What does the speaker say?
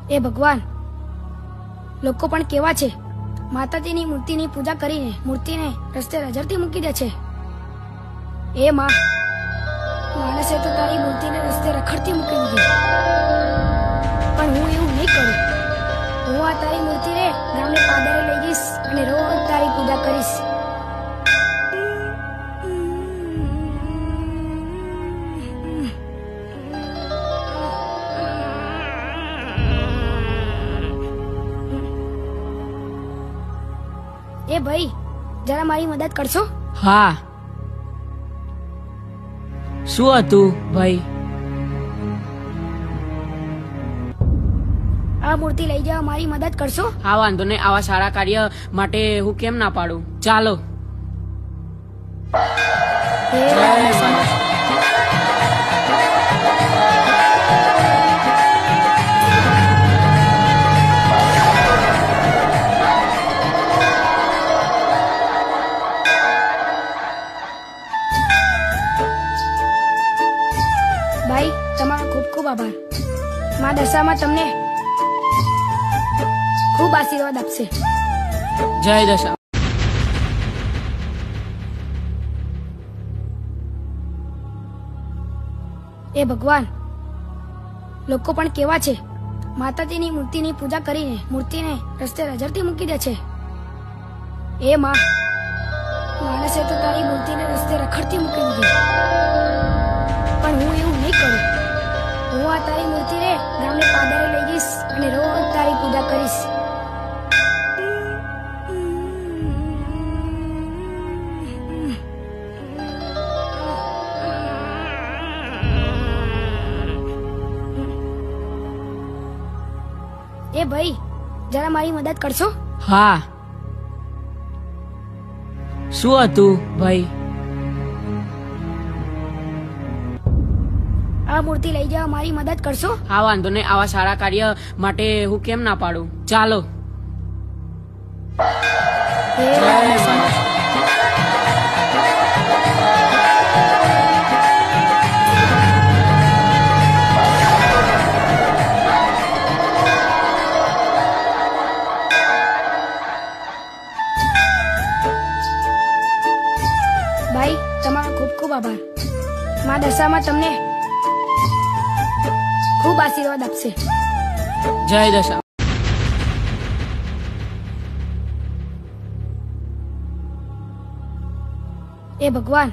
એ ભગવાન, લોકો પણ કેવા છે, માતાજીની મૂર્તિની પૂજા કરીને મૂર્તિને રસ્તે રઝળતી મૂકી દે છે. એ માં, માણસે તો તારી મૂર્તિને રસ્તે રખડતી મૂકી દીધી, પણ હું એવું નહીં કરું. હું આ તારી મૂર્તિને ગામને પાદરે લઈ જઈશ અને રોજ તારી પૂજા કરીશ. એ ભાઈ, જરા મારી મદદ કરશો? હા, શું હતું ભાઈ? આ મૂર્તિ લઈ જવા મારી મદદ કરશો? હા, વાંધો નહીં. આવા સારા કાર્ય માટે હું કેમ ના પાડું. ચાલો. ભાઈ, તમારો ખૂબ ખૂબ આભાર. માં દશામાં તમને ખૂબ આશીર્વાદ આપશે. જય દશા. એ ભગવાન, લોકો પણ કેવા છે, માતાજીની મૂર્તિની પૂજા કરીને મૂર્તિને રસ્તે રઝળતી મૂકી દે છે. એ માં, માણસે તો તારી મૂર્તિને રસ્તે રખડતી મૂકી દીધી, પણ હું એવું નહીં કરું. હું આ તારી મૂર્તિને ગામને પાદરે લઈ જઈશ અને રોજ તારી પૂજા કરીશ. એ ભાઈ, જરા મારી મદદ કરશો? હા, શું હતું ભાઈ? આ મૂર્તિ લઈ જવા મારી મદદ કરશો? હા, વાંધો નહીં. આવા સારા કાર્ય માટે હું કેમ ના પાડું. ચાલો. ભાઈ, તમારો ખૂબ ખૂબ આભાર. માં દશામાં તમને ખૂબ આશીર્વાદ આપશે. જય દશા. એ ભગવાન,